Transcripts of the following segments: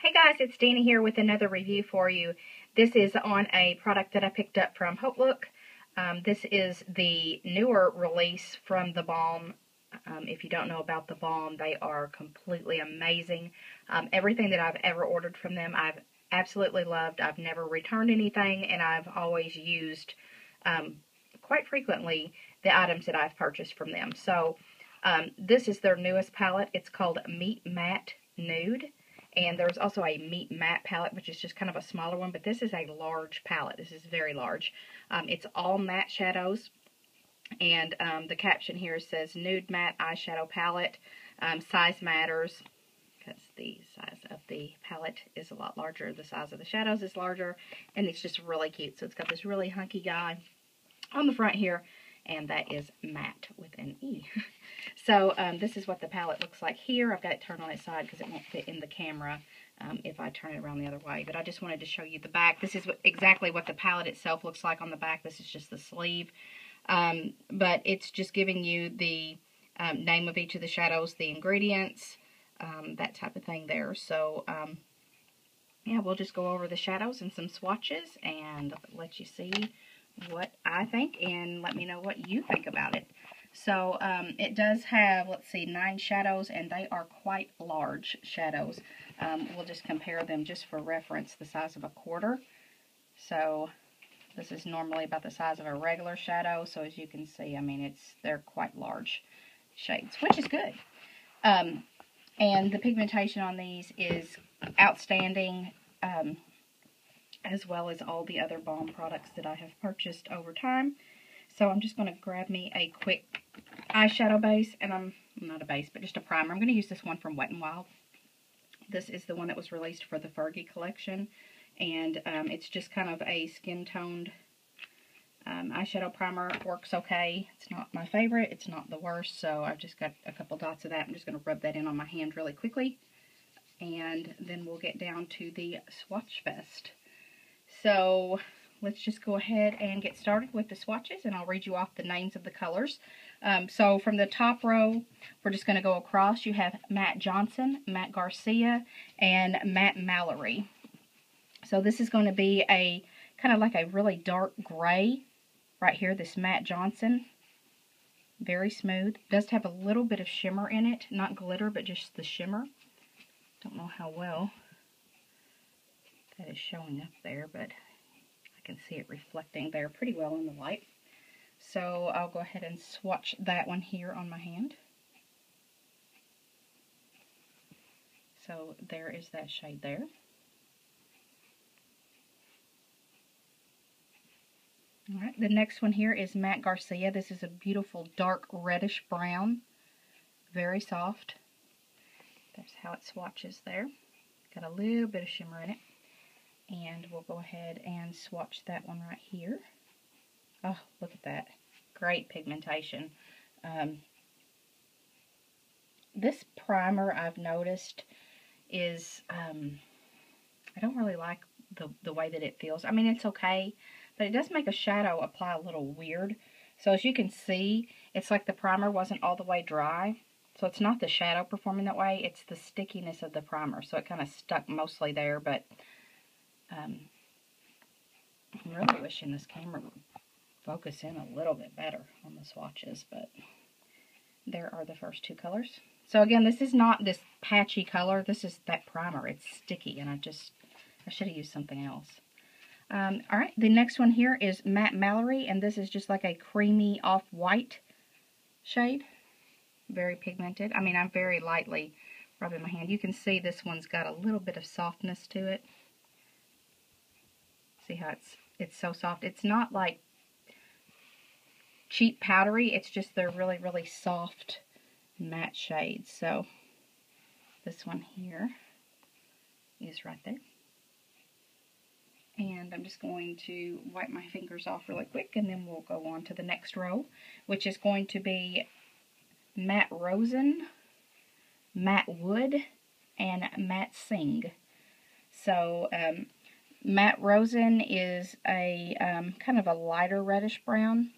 Hey guys, it's Dana here with another review for you. This is on a product that I picked up from Hope Look. This is the newer release from the Balm. If you don't know about the Balm, they are completely amazing. Everything that I've ever ordered from them, I've absolutely loved. I've never returned anything, and I've always used quite frequently the items that I've purchased from them. So this is their newest palette. It's called Meet Matt Nude. And there's also a Meet Matt palette, which is just kind of a smaller one, but this is a large palette. This is very large. It's all matte shadows, and the caption here says Nude Matte Eyeshadow Palette. Size matters, because the size of the palette is a lot larger. The size of the shadows is larger, and it's just really cute. So it's got this really hunky guy on the front here, and that is matte with an E. So this is what the palette looks like here. I've got it turned on its side because it won't fit in the camera if I turn it around the other way. But I just wanted to show you the back. This is exactly what the palette itself looks like on the back. This is just the sleeve. But it's just giving you the name of each of the shadows, the ingredients, that type of thing there. So yeah, we'll just go over the shadows and some swatches and let you see what I think and let me know what you think about it. So it does have, let's see, 9 shadows, and they are quite large shadows. We'll just compare them just for reference, the size of a quarter. So this is normally about the size of a regular shadow. So as you can see, I mean, they're quite large shades, which is good. And the pigmentation on these is outstanding, as well as all the other Balm products that I have purchased over time. So I'm just going to grab me a quick eyeshadow base, and not a base, but just a primer. I'm going to use this one from Wet n Wild. This is the one that was released for the Fergie collection, and it's just kind of a skin-toned eyeshadow primer. It works okay. It's not my favorite. It's not the worst, so I've just got a couple dots of that. I'm just going to rub that in on my hand really quickly, and then we'll get down to the Swatch Fest. So let's just go ahead and get started with the swatches, and I'll read you off the names of the colors. So from the top row, we're just going to go across. You have Matt Johnson, Matt Garcia, and Matt Mallory. So this is going to be a kind of like a really dark gray right here, this Matt Johnson. Very smooth. It does have a little bit of shimmer in it, not glitter, but just the shimmer. Don't know how well that is showing up there, but I can see it reflecting there pretty well in the light. So I'll go ahead and swatch that one here on my hand. So there is that shade there. Alright, the next one here is Matt Garcia. This is a beautiful dark reddish brown. Very soft. That's how it swatches there. Got a little bit of shimmer in it. And we'll go ahead and swatch that one right here. Oh, look at that. Great pigmentation. This primer, I've noticed, is, I don't really like the way that it feels. I mean, it's okay, but it does make a shadow apply a little weird. So as you can see, it's like the primer wasn't all the way dry. So it's not the shadow performing that way, it's the stickiness of the primer. So it kind of stuck mostly there, but I'm really wishing this camera would focus in a little bit better on the swatches, but there are the first 2 colors. So again, this is not this patchy color. This is that primer. It's sticky, and I should have used something else. Alright, the next one here is Matt Mallory, and this is just like a creamy off-white shade. Very pigmented. I mean, I'm very lightly rubbing my hand. You can see this one's got a little bit of softness to it. See how it's so soft. It's not like cheap powdery. It's just they're really, really soft matte shades. So this one here is right there. And I'm just going to wipe my fingers off really quick, and then we'll go on to the next row, which is going to be Matt Rosen, Matt Wood, and Matt Singh. So Matt Rosen is a kind of a lighter reddish brown.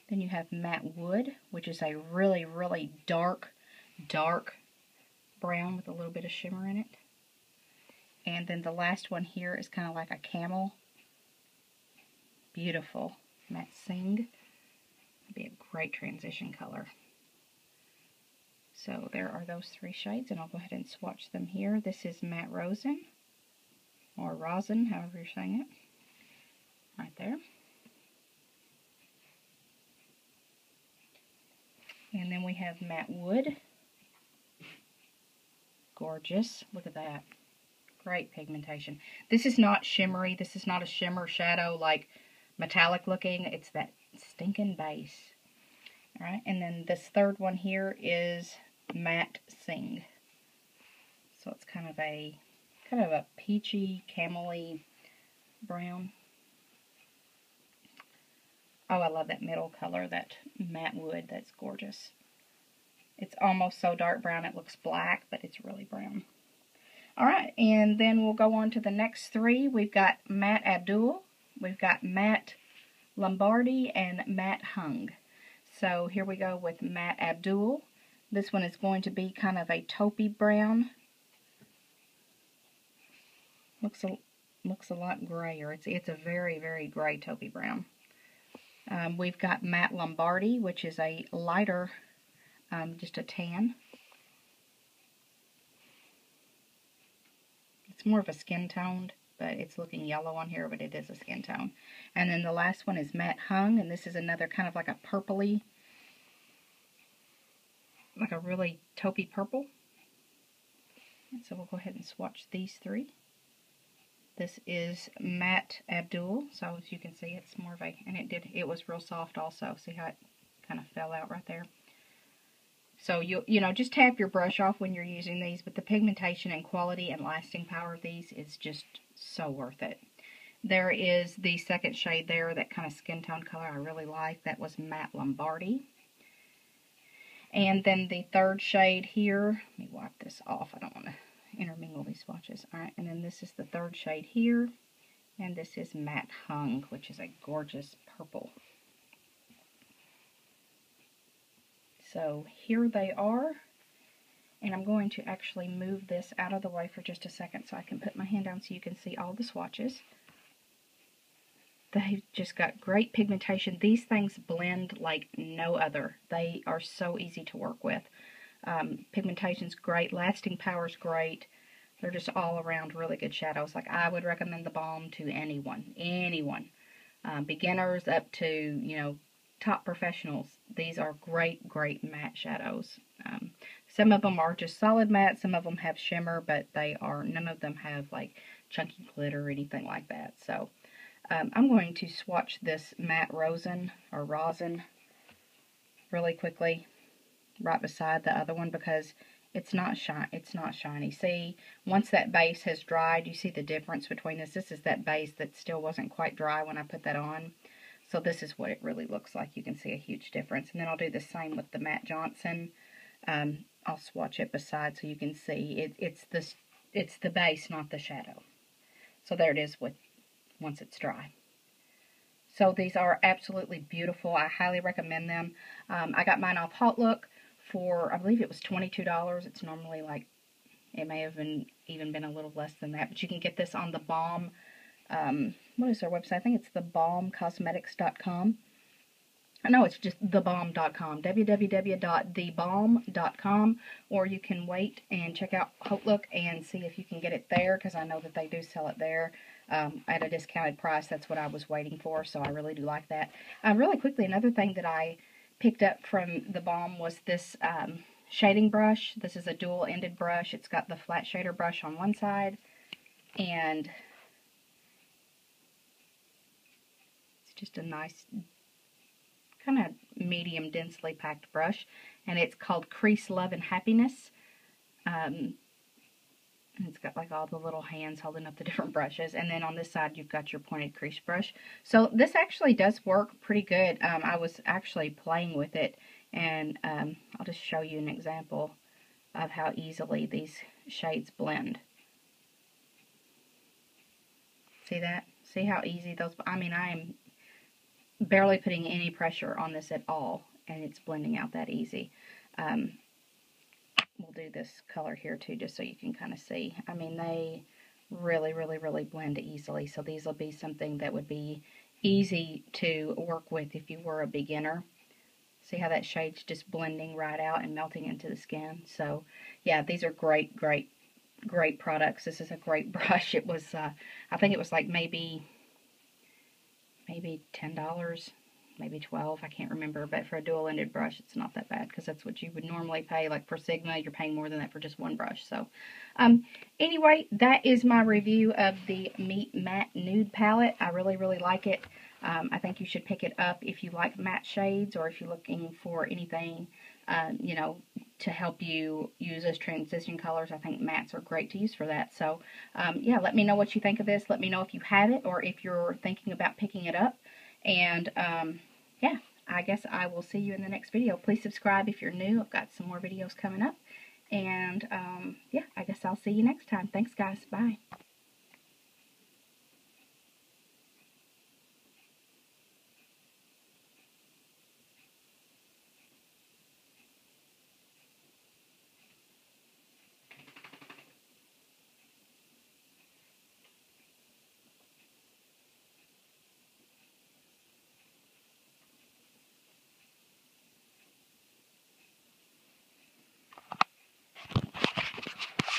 Then you have Matte Wood, which is a really, really dark, dark brown with a little bit of shimmer in it. And then the last one here is kind of like a camel. Beautiful. Matte Sing. Would be a great transition color. So there are those three shades, and I'll go ahead and swatch them here. This is Matte Rosin, or Rosin, however you're saying it. Right there. And then we have Matte Wood. Gorgeous. Look at that. Great pigmentation. This is not shimmery. This is not a shimmer shadow like metallic looking. It's that stinking base. Alright, and then this third one here is Matte Sing. So it's kind of a peachy, camel-y brown. Oh, I love that middle color, that matte wood. That's gorgeous. It's almost so dark brown it looks black, but it's really brown. Alright, and then we'll go on to the next three. We've got Matte Abdul, we've got Matte Lombardi, and Matte Hung. So here we go with Matte Abdul. This one is going to be kind of a taupey brown. Looks a lot grayer. It's a very, very gray taupey brown. We've got Matte Lombardi, which is a lighter, just a tan. It's more of a skin toned, but it's looking yellow on here, but it is a skin tone. And then the last one is Matte Hung, and this is another kind of like a purpley, like a really taupey purple. And so we'll go ahead and swatch these three. This is Matte Abdul, so as you can see, it's more of a, and it was real soft also. See how it kind of fell out right there? So you know, just tap your brush off when you're using these, but the pigmentation and quality and lasting power of these is just so worth it. There is the second shade there, that kind of skin tone color I really like. That was Matte Lombardi. And then the third shade here, let me wipe this off. I don't want to intermingle these swatches. Alright, and then this is the third shade here. And this is Matte Hung, which is a gorgeous purple. So here they are. And I'm going to actually move this out of the way for just a second so I can put my hand down so you can see all the swatches. They've just got great pigmentation. These things blend like no other. They are so easy to work with. Pigmentation's great. Lasting power's great. They're just all around really good shadows. Like, I would recommend the Balm to anyone. Anyone. Beginners up to, you know, top professionals. These are great, great matte shadows. Some of them are just solid matte. Some of them have shimmer, but none of them have like chunky glitter or anything like that. So I'm going to swatch this Matte Rosin or Rosin really quickly right beside the other one because it's not shiny. See, once that base has dried, you see the difference between this. This is that base that still wasn't quite dry when I put that on. So this is what it really looks like. You can see a huge difference. And then I'll do the same with the Matte Johnson. I'll swatch it beside so you can see. It's the base, not the shadow. So there it is once it's dry. So these are absolutely beautiful. I highly recommend them. I got mine off HotLook for, I believe it was $22. It's normally like, it may have even been a little less than that. But you can get this on the Balm, what is their website? I think it's thebalmcosmetics.com. No, it's just thebalm.com, www.thebalm.com, or you can wait and check out HotLook and see if you can get it there, because I know that they do sell it there at a discounted price. That's what I was waiting for, so I really do like that. Really quickly, another thing that I picked up from the Balm was this shading brush. This is a dual-ended brush. It's got the flat shader brush on one side, and it's just a nice kind of medium densely packed brush, and it's called Crease Love and Happiness. And it's got like all the little hands holding up the different brushes, and then on this side you've got your pointed crease brush. So this actually does work pretty good. I was actually playing with it, and I'll just show you an example of how easily these shades blend. See that? See how easy those, I mean, I am barely putting any pressure on this at all, and it's blending out that easy. We'll do this color here too, just so you can kind of see. I mean, they really, really, really blend easily, so these will be something that would be easy to work with if you were a beginner. See how that shade's just blending right out and melting into the skin? So, yeah, these are great, great, great products. This is a great brush. It was, I think it was like maybe $10, maybe $12, I can't remember, but for a dual-ended brush, it's not that bad, because that's what you would normally pay. Like for Sigma, you're paying more than that for just one brush. So, anyway, that is my review of the Meet Matte Nude palette. I really, really like it. I think you should pick it up if you like matte shades, or if you're looking for anything, you know, to help you use those transition colors. I think mattes are great to use for that. So, yeah, let me know what you think of this. Let me know if you have it, or if you're thinking about picking it up. And, yeah, I guess I will see you in the next video. Please subscribe if you're new. I've got some more videos coming up. And, yeah, I guess I'll see you next time. Thanks, guys. Bye.